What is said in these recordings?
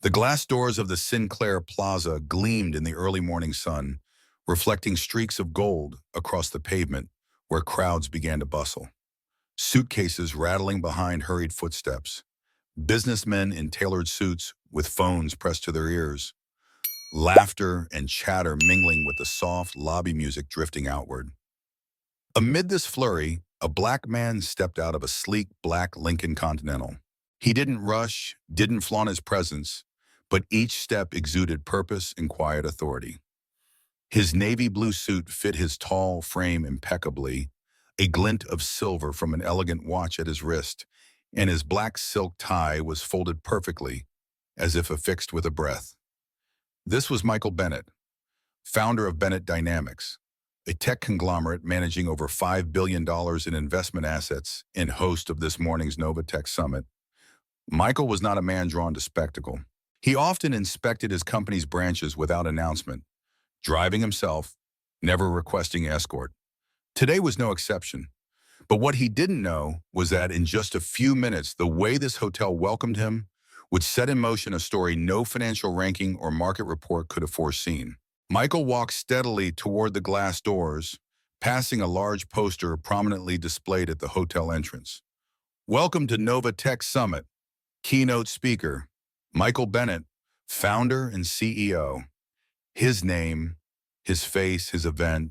The glass doors of the Sinclair Plaza gleamed in the early morning sun, reflecting streaks of gold across the pavement where crowds began to bustle. Suitcases rattling behind hurried footsteps. Businessmen in tailored suits with phones pressed to their ears. Laughter and chatter mingling with the soft lobby music drifting outward. Amid this flurry, a black man stepped out of a sleek black Lincoln Continental. He didn't rush, didn't flaunt his presence, but each step exuded purpose and quiet authority. His navy blue suit fit his tall frame impeccably, a glint of silver from an elegant watch at his wrist, and his black silk tie was folded perfectly, as if affixed with a breath. This was Michael Bennett, founder of Bennett Dynamics, a tech conglomerate managing over $5 billion in investment assets and host of this morning's Nova Tech Summit. Michael was not a man drawn to spectacle. He often inspected his company's branches without announcement, driving himself, never requesting escort. Today was no exception. But what he didn't know was that in just a few minutes, the way this hotel welcomed him would set in motion a story no financial ranking or market report could have foreseen. Michael walked steadily toward the glass doors, passing a large poster prominently displayed at the hotel entrance. Welcome to Nova Tech Summit. Keynote speaker, Michael Bennett, founder and CEO. His name, his face, his event,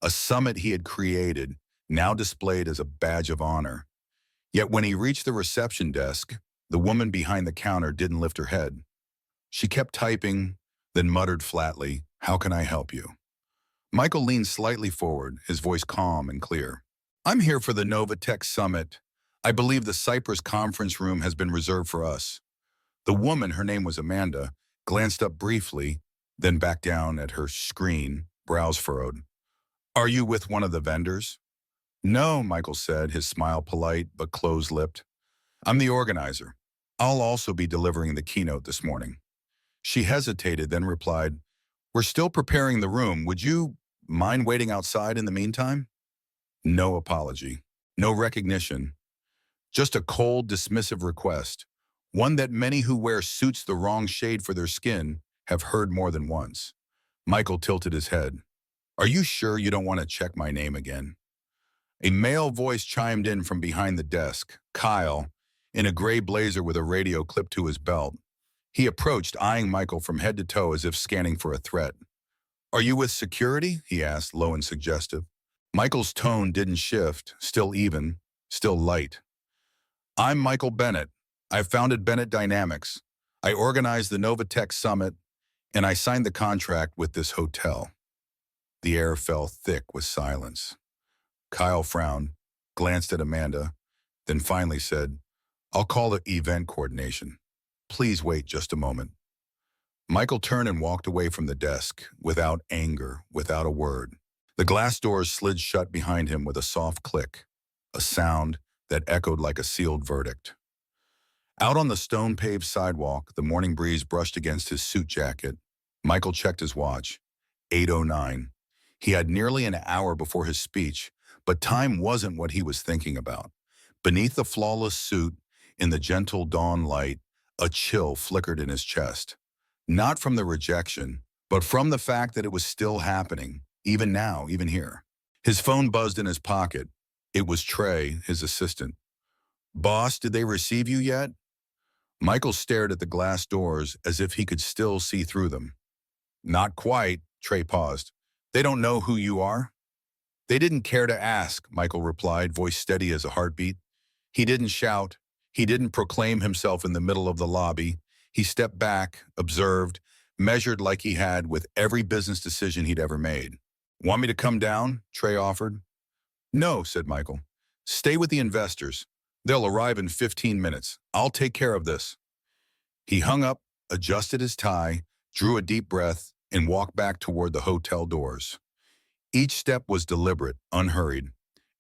a summit he had created, now displayed as a badge of honor. Yet when he reached the reception desk, the woman behind the counter didn't lift her head. She kept typing, then muttered flatly, "How can I help you?" Michael leaned slightly forward, his voice calm and clear. "I'm here for the Nova Tech Summit. I believe the Cypress conference room has been reserved for us." The woman, her name was Amanda, glanced up briefly, then back down at her screen, brows furrowed. "Are you with one of the vendors?" "No," Michael said, his smile polite but close-lipped. "I'm the organizer. I'll also be delivering the keynote this morning." She hesitated, then replied, "We're still preparing the room. Would you mind waiting outside in the meantime?" No apology, no recognition, just a cold, dismissive request, one that many who wear suits the wrong shade for their skin have heard more than once. Michael tilted his head. "Are you sure you don't want to check my name again?" A male voice chimed in from behind the desk, Kyle, in a gray blazer with a radio clipped to his belt. He approached, eyeing Michael from head to toe as if scanning for a threat. "Are you with security?" he asked, low and suggestive. Michael's tone didn't shift, still even, still light. "I'm Michael Bennett. I founded Bennett Dynamics. I organized the Nova Tech Summit, and I signed the contract with this hotel." The air fell thick with silence. Kyle frowned, glanced at Amanda, then finally said, "I'll call the event coordination. Please wait just a moment." Michael turned and walked away from the desk, without anger, without a word. The glass doors slid shut behind him with a soft click, a sound that echoed like a sealed verdict. Out on the stone-paved sidewalk, the morning breeze brushed against his suit jacket. Michael checked his watch. 8:09. He had nearly an hour before his speech, but time wasn't what he was thinking about. Beneath the flawless suit, in the gentle dawn light, a chill flickered in his chest. Not from the rejection, but from the fact that it was still happening, even now, even here. His phone buzzed in his pocket. It was Trey, his assistant. "Boss, did they receive you yet?" Michael stared at the glass doors as if he could still see through them. "Not quite," Trey paused. "They don't know who you are?" "They didn't care to ask," Michael replied, voice steady as a heartbeat. He didn't shout. He didn't proclaim himself in the middle of the lobby. He stepped back, observed, measured like he had with every business decision he'd ever made. "Want me to come down?" Trey offered. "No," said Michael. "Stay with the investors. They'll arrive in 15 minutes. I'll take care of this." He hung up, adjusted his tie, drew a deep breath, and walked back toward the hotel doors. Each step was deliberate, unhurried.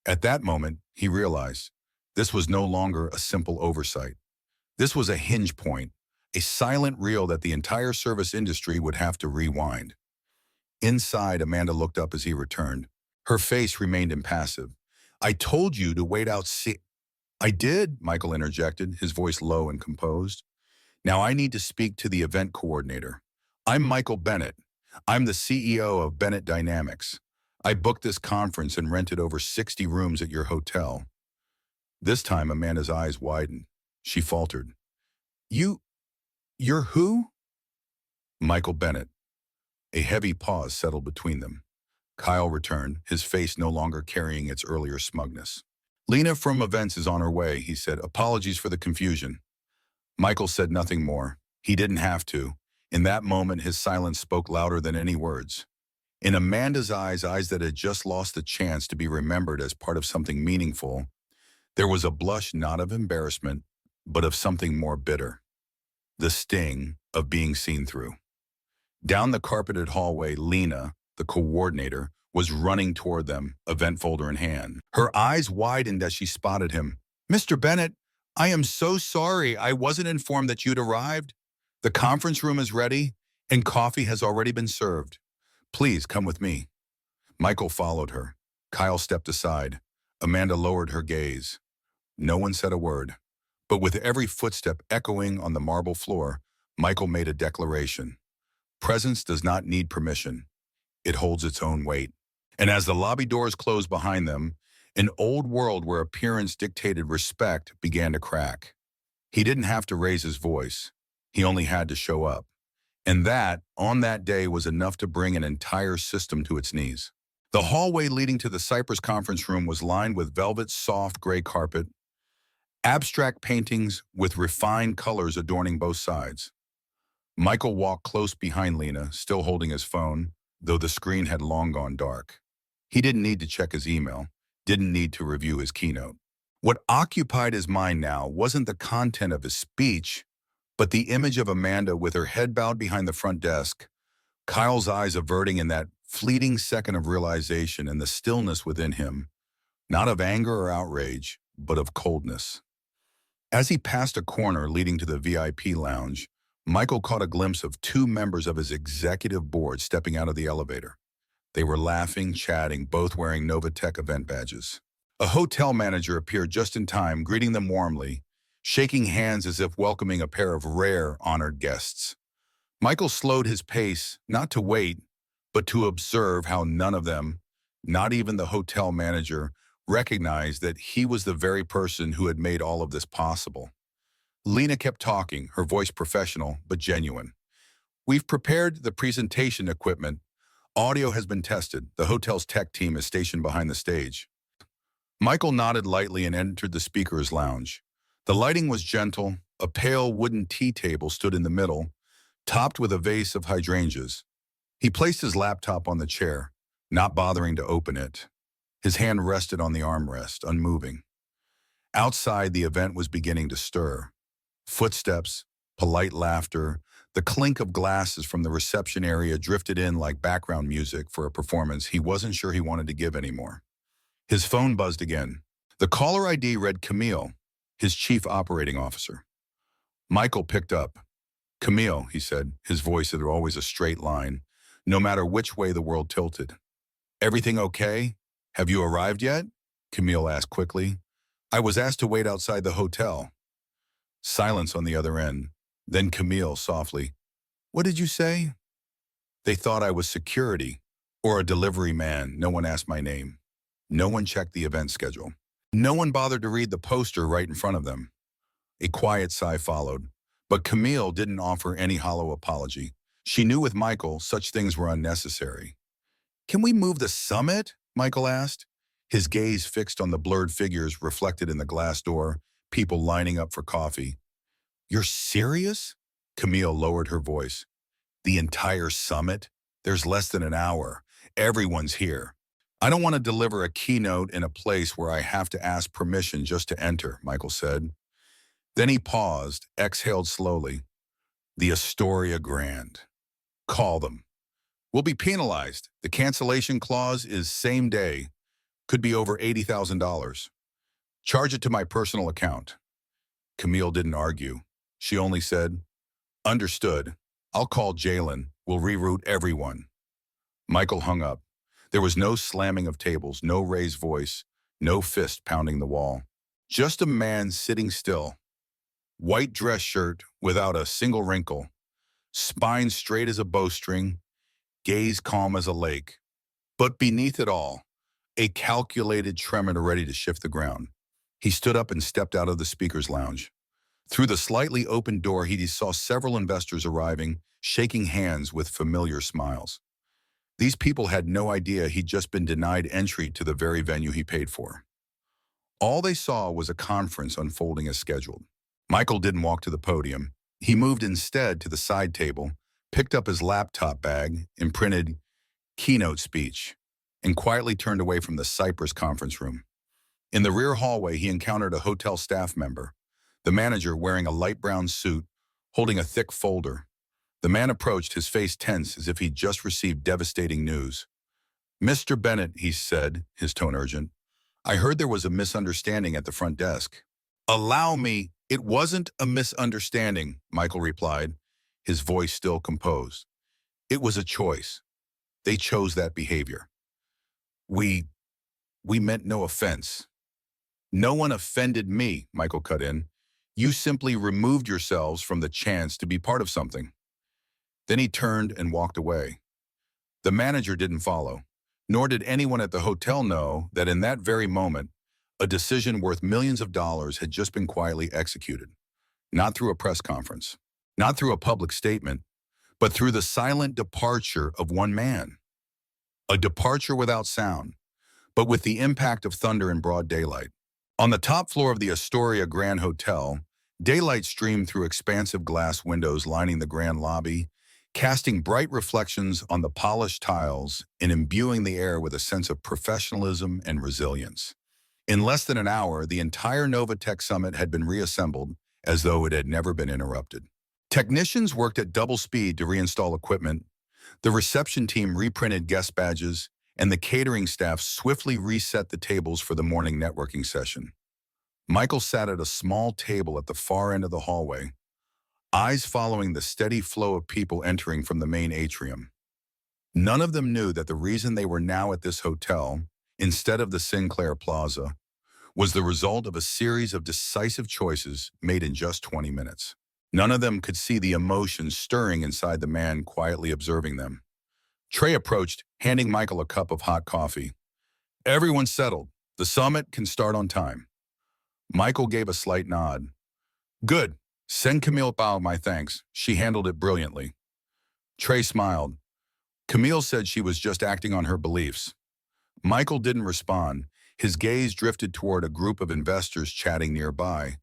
At that moment, he realized this was no longer a simple oversight. This was a hinge point, a silent reel that the entire service industry would have to rewind. Inside, Amanda looked up as he returned. Her face remained impassive. "I told you to wait out. "I did," Michael interjected, his voice low and composed. Now I need to speak to the event coordinator. I'm Michael Bennett. I'm the CEO of Bennett Dynamics. I booked this conference and rented over 60 rooms at your hotel. This time, Amanda's eyes widened. She faltered. You, you're who? Michael Bennett. A heavy pause settled between them. Kyle returned, his face no longer carrying its earlier smugness. Lena from events is on her way, he said. Apologies for the confusion. Michael said nothing more. He didn't have to. In that moment, his silence spoke louder than any words. In Amanda's eyes that had just lost the chance to be remembered as part of something meaningful, there was a blush not of embarrassment, but of something more bitter. The sting of being seen through. Down the carpeted hallway, Lena, the coordinator, was running toward them, event folder in hand. Her eyes widened as she spotted him. Mr. Bennett, I am so sorry. I wasn't informed that you'd arrived. The conference room is ready, and coffee has already been served. Please come with me. Michael followed her. Kyle stepped aside. Amanda lowered her gaze. No one said a word. But with every footstep echoing on the marble floor, Michael made a declaration. Presence does not need permission. It holds its own weight. And as the lobby doors closed behind them, an old world where appearance dictated respect began to crack. He didn't have to raise his voice. He only had to show up. And that, on that day, was enough to bring an entire system to its knees. The hallway leading to the Cypress conference room was lined with velvet, soft gray carpet, abstract paintings with refined colors adorning both sides. Michael walked close behind Lena, still holding his phone, though the screen had long gone dark. He didn't need to check his email, didn't need to review his keynote. What occupied his mind now wasn't the content of his speech, but the image of Amanda with her head bowed behind the front desk, Kyle's eyes averting in that fleeting second of realization and the stillness within him, not of anger or outrage, but of coldness. As he passed a corner leading to the VIP lounge, Michael caught a glimpse of two members of his executive board stepping out of the elevator. They were laughing, chatting, both wearing Novatech event badges. A hotel manager appeared just in time, greeting them warmly, shaking hands as if welcoming a pair of rare, honored guests. Michael slowed his pace, not to wait, but to observe how none of them, not even the hotel manager, recognized that he was the very person who had made all of this possible. Lena kept talking, her voice professional but genuine. We've prepared the presentation equipment. Audio has been tested. The hotel's tech team is stationed behind the stage. Michael nodded lightly and entered the speaker's lounge. The lighting was gentle. A pale wooden tea table stood in the middle, topped with a vase of hydrangeas. He placed his laptop on the chair, not bothering to open it. His hand rested on the armrest, unmoving. Outside, the event was beginning to stir. Footsteps, polite laughter, the clink of glasses from the reception area drifted in like background music for a performance he wasn't sure he wanted to give anymore. His phone buzzed again. The caller ID read Camille, his chief operating officer. Michael picked up. Camille, he said, his voice had always a straight line, no matter which way the world tilted. Everything okay? Have you arrived yet? Camille asked quickly. I was asked to wait outside the hotel. Silence on the other end. Then Camille softly. What did you say? They thought I was security or a delivery man. No one asked my name. No one checked the event schedule. No one bothered to read the poster right in front of them. A quiet sigh followed, but Camille didn't offer any hollow apology. She knew with Michael such things were unnecessary. Can we move the summit? Michael asked, his gaze fixed on the blurred figures reflected in the glass door, people lining up for coffee. You're serious? Camille lowered her voice. The entire summit? There's less than an hour. Everyone's here. I don't want to deliver a keynote in a place where I have to ask permission just to enter, Michael said. Then he paused, exhaled slowly. The Astoria Grand. Call them. We'll be penalized. The cancellation clause is same day. Could be over $80,000. Charge it to my personal account. Camille didn't argue. She only said, understood. I'll call Jalen. We'll reroute everyone. Michael hung up. There was no slamming of tables, no raised voice, no fist pounding the wall. Just a man sitting still. White dress shirt without a single wrinkle, spine straight as a bowstring, gaze calm as a lake. But beneath it all, a calculated tremor ready to shift the ground. He stood up and stepped out of the speaker's lounge. Through the slightly open door, he saw several investors arriving, shaking hands with familiar smiles. These people had no idea he'd just been denied entry to the very venue he paid for. All they saw was a conference unfolding as scheduled. Michael didn't walk to the podium. He moved instead to the side table, picked up his laptop bag, imprinted keynote speech, and quietly turned away from the Cypress conference room. In the rear hallway, he encountered a hotel staff member, the manager wearing a light brown suit, holding a thick folder. The man approached, his face tense as if he'd just received devastating news. "Mr. Bennett," he said, his tone urgent, "I heard there was a misunderstanding at the front desk." "Allow me, it wasn't a misunderstanding," Michael replied, his voice still composed. "It was a choice. They chose that behavior. We meant no offense." "No one offended me," Michael cut in. "You simply removed yourselves from the chance to be part of something." Then he turned and walked away. The manager didn't follow, nor did anyone at the hotel know that in that very moment, a decision worth millions of dollars had just been quietly executed. Not through a press conference, not through a public statement, but through the silent departure of one man. A departure without sound, but with the impact of thunder in broad daylight. On the top floor of the Astoria Grand Hotel, daylight streamed through expansive glass windows lining the grand lobby, casting bright reflections on the polished tiles and imbuing the air with a sense of professionalism and resilience. In less than an hour, the entire Novatech Summit had been reassembled as though it had never been interrupted. Technicians worked at double speed to reinstall equipment, the reception team reprinted guest badges, and the catering staff swiftly reset the tables for the morning networking session. Michael sat at a small table at the far end of the hallway, eyes following the steady flow of people entering from the main atrium. None of them knew that the reason they were now at this hotel, instead of the Sinclair Plaza, was the result of a series of decisive choices made in just 20 minutes. None of them could see the emotion stirring inside the man quietly observing them. Trey approached, handing Michael a cup of hot coffee. "Everyone's settled. The summit can start on time." Michael gave a slight nod. "Good. Send Camille Bao my thanks. She handled it brilliantly." Trey smiled. "Camille said she was just acting on her beliefs." Michael didn't respond. His gaze drifted toward a group of investors chatting nearby,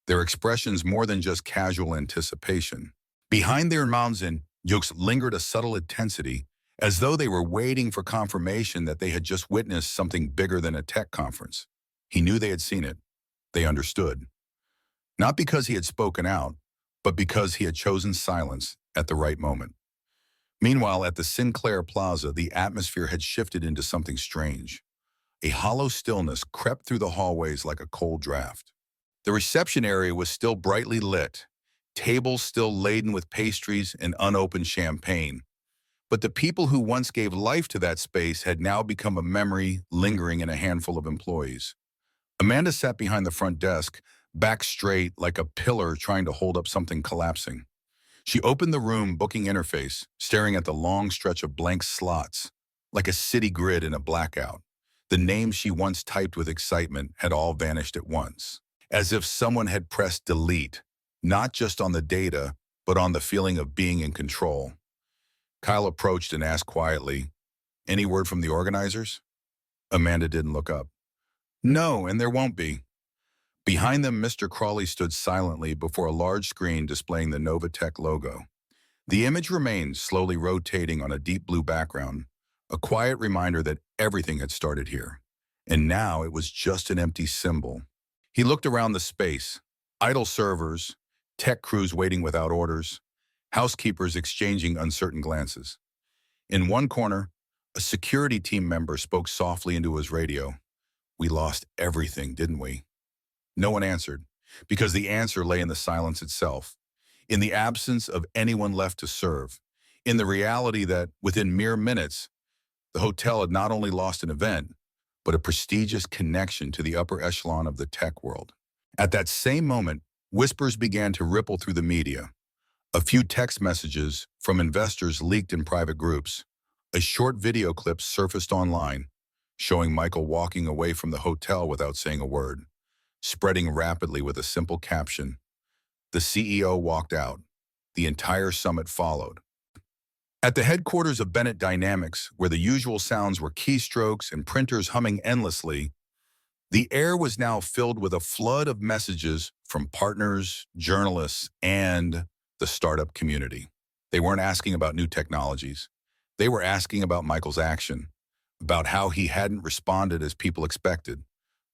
their expressions more than just casual anticipation. Behind their mouths and jokes lingered a subtle intensity, as though they were waiting for confirmation that they had just witnessed something bigger than a tech conference. He knew they had seen it. They understood. Not because he had spoken out, but because he had chosen silence at the right moment. Meanwhile, at the Sinclair Plaza, the atmosphere had shifted into something strange. A hollow stillness crept through the hallways like a cold draft. The reception area was still brightly lit, tables still laden with pastries and unopened champagne. But the people who once gave life to that space had now become a memory lingering in a handful of employees. Amanda sat behind the front desk, back straight like a pillar trying to hold up something collapsing. She opened the room booking interface, staring at the long stretch of blank slots, like a city grid in a blackout. The names she once typed with excitement had all vanished at once, as if someone had pressed delete, not just on the data, but on the feeling of being in control. Kyle approached and asked quietly, "Any word from the organizers?" Amanda didn't look up. "No, and there won't be." Behind them, Mr. Crawley stood silently before a large screen displaying the Novatech logo. The image remained, slowly rotating on a deep blue background, a quiet reminder that everything had started here. And now it was just an empty symbol. He looked around the space, idle servers, tech crews waiting without orders, housekeepers exchanging uncertain glances. In one corner, a security team member spoke softly into his radio. "We lost everything, didn't we?" No one answered, because the answer lay in the silence itself, in the absence of anyone left to serve, in the reality that, within mere minutes, the hotel had not only lost an event, but a prestigious connection to the upper echelon of the tech world. At that same moment, Whispers began to ripple through the media. A few text messages from investors leaked in private groups. A short video clip surfaced online, showing Michael walking away from the hotel without saying a word, spreading rapidly with a simple caption. The CEO walked out. The entire summit followed. At the headquarters of Bennett Dynamics, where the usual sounds were keystrokes and printers humming endlessly, the air was now filled with a flood of messages from partners, journalists, and the startup community. They weren't asking about new technologies. They were asking about Michael's action, about how he hadn't responded as people expected.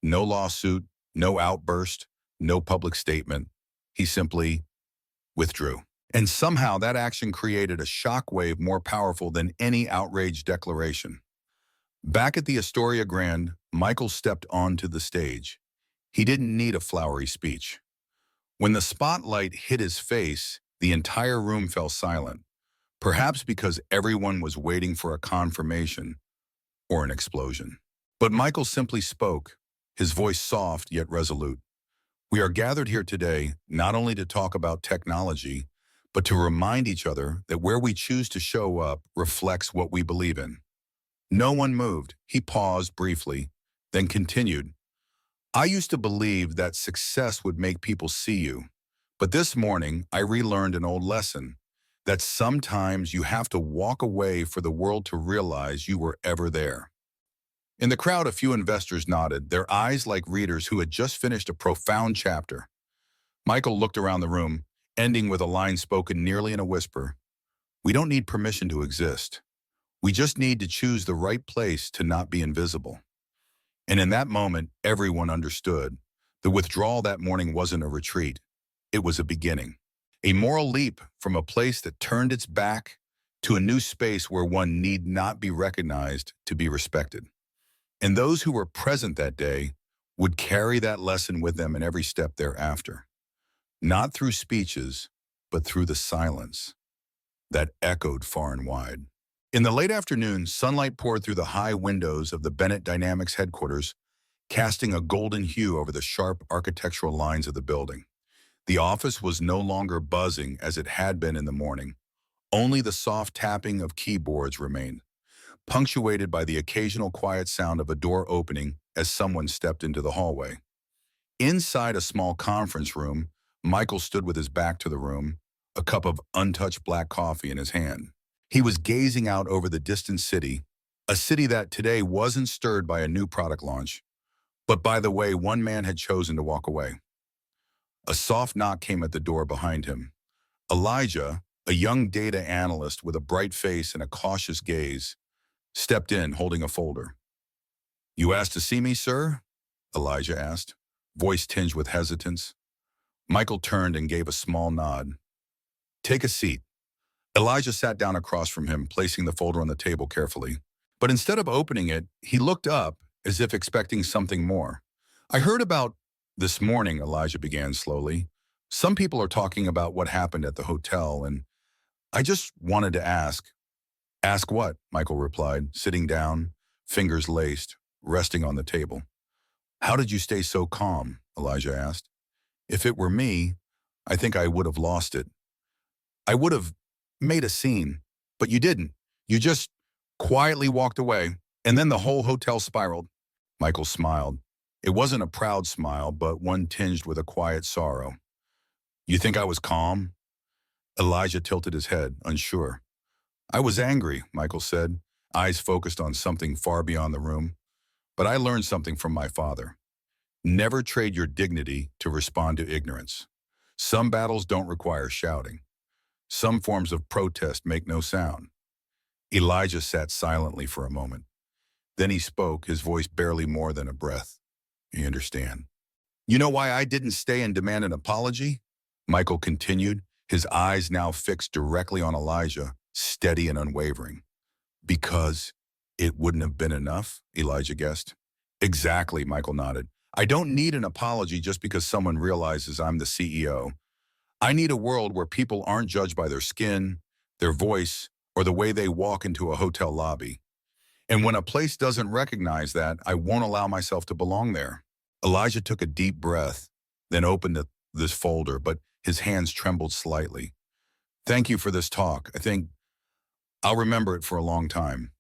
No lawsuit, no outburst, no public statement. He simply withdrew. And somehow that action created a shockwave more powerful than any outraged declaration. Back at the Astoria Grand, Michael stepped onto the stage. He didn't need a flowery speech. When the spotlight hit his face, the entire room fell silent, perhaps because everyone was waiting for a confirmation or an explosion. But Michael simply spoke, his voice soft yet resolute. We are gathered here today not only to talk about technology, but to remind each other that where we choose to show up reflects what we believe in. No one moved. He paused briefly, then continued. I used to believe that success would make people see you. But this morning, I relearned an old lesson, that sometimes you have to walk away for the world to realize you were ever there. In the crowd, a few investors nodded, their eyes like readers who had just finished a profound chapter. Michael looked around the room, ending with a line spoken nearly in a whisper. We don't need permission to exist. We just need to choose the right place to not be invisible. And in that moment, everyone understood. The withdrawal that morning wasn't a retreat. It was a beginning. A moral leap from a place that turned its back to a new space where one need not be recognized to be respected. And those who were present that day would carry that lesson with them in every step thereafter. Not through speeches, but through the silence that echoed far and wide. In the late afternoon, sunlight poured through the high windows of the Bennett Dynamics headquarters, casting a golden hue over the sharp architectural lines of the building. The office was no longer buzzing as it had been in the morning. Only the soft tapping of keyboards remained, punctuated by the occasional quiet sound of a door opening as someone stepped into the hallway. Inside a small conference room, Michael stood with his back to the room, a cup of untouched black coffee in his hand. He was gazing out over the distant city, a city that today wasn't stirred by a new product launch, but by the way one man had chosen to walk away. A soft knock came at the door behind him. Elijah, a young data analyst with a bright face and a cautious gaze, stepped in holding a folder. You asked to see me, sir? Elijah asked, voice tinged with hesitance. Michael turned and gave a small nod. Take a seat. Elijah sat down across from him, placing the folder on the table carefully. But instead of opening it, he looked up as if expecting something more. I heard about this morning, Elijah began slowly. Some people are talking about what happened at the hotel, and I just wanted to ask. Ask what? Michael replied, sitting down, fingers laced, resting on the table. How did you stay so calm? Elijah asked. If it were me, I think I would have lost it. I would have made a scene, but you didn't. You just quietly walked away, and then the whole hotel spiraled. Michael smiled. It wasn't a proud smile, but one tinged with a quiet sorrow. You think I was calm? Elijah tilted his head, unsure. I was angry, Michael said, eyes focused on something far beyond the room. But I learned something from my father. Never trade your dignity to respond to ignorance. Some battles don't require shouting. Some forms of protest make no sound. Elijah sat silently for a moment. Then he spoke, his voice barely more than a breath. You understand. You know why I didn't stay and demand an apology? Michael continued, his eyes now fixed directly on Elijah, steady and unwavering. Because it wouldn't have been enough, Elijah guessed. Exactly, Michael nodded. I don't need an apology just because someone realizes I'm the CEO. I need a world where people aren't judged by their skin, their voice, or the way they walk into a hotel lobby. And when a place doesn't recognize that, I won't allow myself to belong there. Elijah took a deep breath, then opened this folder, but his hands trembled slightly. Thank you for this talk. I think I'll remember it for a long time.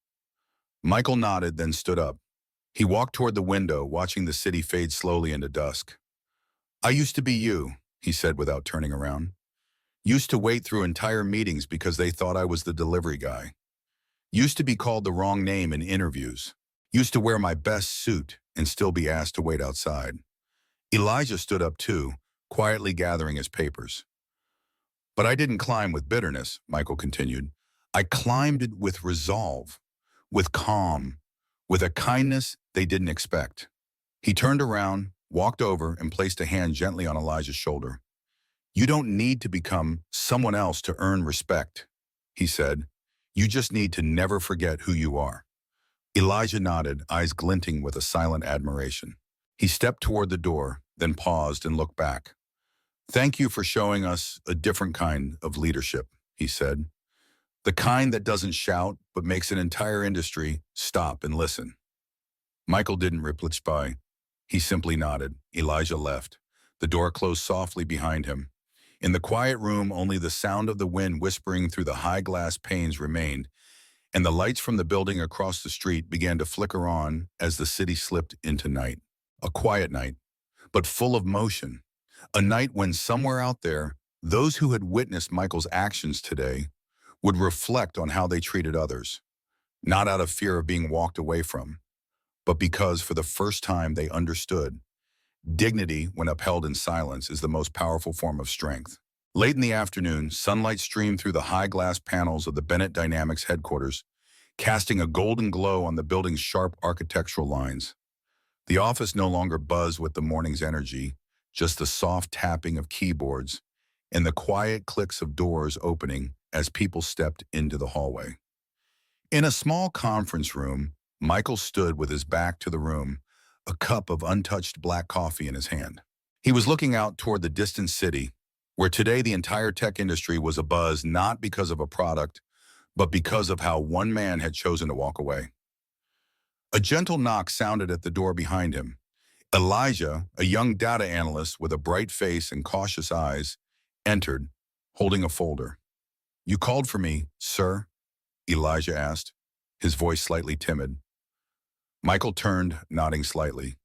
Michael nodded, then stood up. He walked toward the window, watching the city fade slowly into dusk. I used to be you, he said without turning around. Used to wait through entire meetings because they thought I was the delivery guy. Used to be called the wrong name in interviews. Used to wear my best suit and still be asked to wait outside. Elijah stood up too, quietly gathering his papers. But I didn't climb with bitterness, Michael continued. I climbed it with resolve, with calm, with a kindness they didn't expect. He turned around, walked over, and placed a hand gently on Elijah's shoulder. You don't need to become someone else to earn respect, he said. You just need to never forget who you are. Elijah nodded, eyes glinting with a silent admiration. He stepped toward the door, then paused and looked back. Thank you for showing us a different kind of leadership, he said. The kind that doesn't shout, but makes an entire industry stop and listen. Michael didn't reply. He simply nodded. Elijah left. The door closed softly behind him. In the quiet room, only the sound of the wind whispering through the high glass panes remained, and the lights from the building across the street began to flicker on as the city slipped into night. A quiet night, but full of motion. A night when somewhere out there, those who had witnessed Michael's actions today would reflect on how they treated others, not out of fear of being walked away from, but because for the first time they understood dignity, when upheld in silence, is the most powerful form of strength. Late in the afternoon, sunlight streamed through the high glass panels of the Bennett Dynamics headquarters, casting a golden glow on the building's sharp architectural lines. The office no longer buzzed with the morning's energy, just the soft tapping of keyboards and the quiet clicks of doors opening as people stepped into the hallway. In a small conference room, Michael stood with his back to the room, a cup of untouched black coffee in his hand. He was looking out toward the distant city, where today the entire tech industry was abuzz not because of a product, but because of how one man had chosen to walk away. A gentle knock sounded at the door behind him. Elijah, a young data analyst with a bright face and cautious eyes, entered, holding a folder. You called for me, sir? Elijah asked, his voice slightly timid. Michael turned, nodding slightly.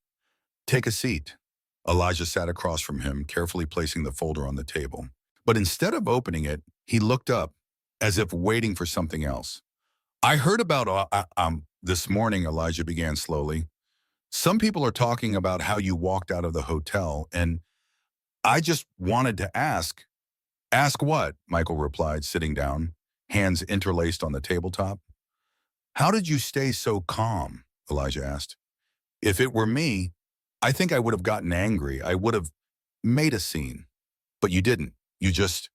Take a seat. Elijah sat across from him, carefully placing the folder on the table. But instead of opening it, he looked up, as if waiting for something else. I heard about this morning, Elijah began slowly. Some people are talking about how you walked out of the hotel, and I just wanted to ask. Ask what? Michael replied, sitting down, hands interlaced on the tabletop. How did you stay so calm? Elijah asked. If it were me, I think I would have gotten angry. I would have made a scene. But you didn't. You just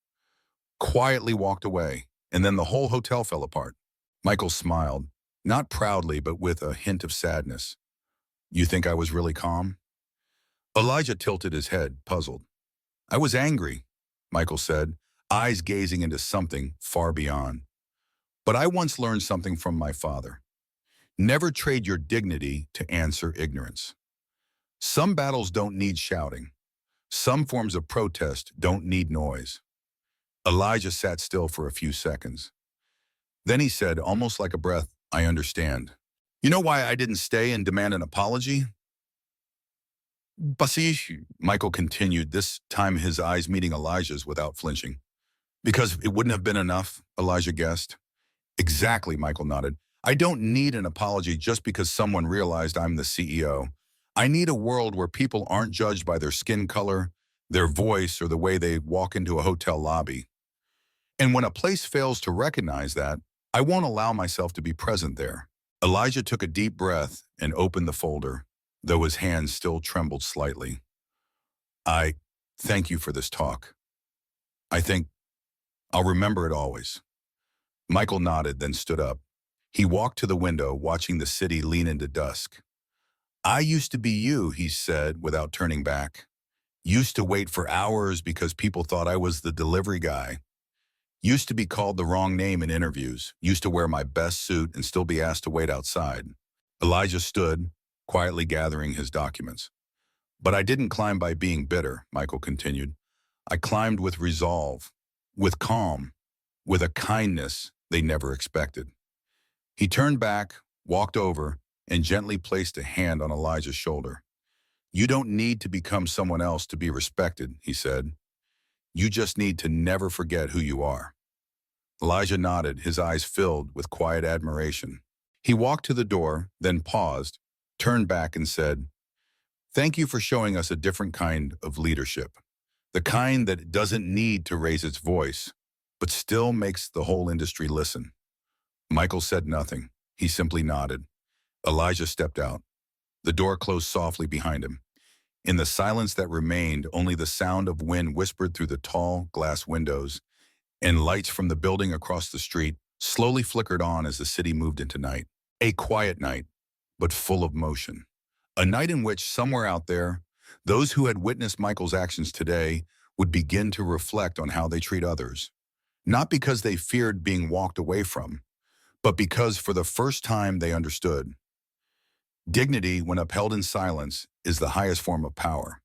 quietly walked away, and then the whole hotel fell apart. Michael smiled, not proudly, but with a hint of sadness. You think I was really calm? Elijah tilted his head, puzzled. I was angry, Michael said, eyes gazing into something far beyond. But I once learned something from my father. Never trade your dignity to answer ignorance. Some battles don't need shouting. Some forms of protest don't need noise. Elijah sat still for a few seconds. Then he said, almost like a breath, I understand. You know why I didn't stay and demand an apology? Basi, Michael continued, this time his eyes meeting Elijah's without flinching. Because it wouldn't have been enough, Elijah guessed. Exactly, Michael nodded. I don't need an apology just because someone realized I'm the CEO. I need a world where people aren't judged by their skin color, their voice, or the way they walk into a hotel lobby. And when a place fails to recognize that, I won't allow myself to be present there. Elijah took a deep breath and opened the folder, though his hands still trembled slightly. I thank you for this talk. I think I'll remember it always. Michael nodded, then stood up. He walked to the window, watching the city lean into dusk. I used to be you, he said, without turning back. Used to wait for hours because people thought I was the delivery guy. Used to be called the wrong name in interviews. Used to wear my best suit and still be asked to wait outside. Elijah stood, quietly gathering his documents. But I didn't climb by being bitter, Michael continued. I climbed with resolve, with calm, with a kindness they never expected. He turned back, walked over, and gently placed a hand on Elijah's shoulder. You don't need to become someone else to be respected, he said. You just need to never forget who you are. Elijah nodded, his eyes filled with quiet admiration. He walked to the door, then paused, turned back and said, Thank you for showing us a different kind of leadership. The kind that doesn't need to raise its voice, but still makes the whole industry listen. Michael said nothing. He simply nodded. Elijah stepped out. The door closed softly behind him. In the silence that remained, only the sound of wind whispered through the tall glass windows, and lights from the building across the street slowly flickered on as the city moved into night. A quiet night, but full of motion. A night in which, somewhere out there, those who had witnessed Michael's actions today would begin to reflect on how they treat others. Not because they feared being walked away from, but because for the first time they understood. Dignity, when upheld in silence, is the highest form of power.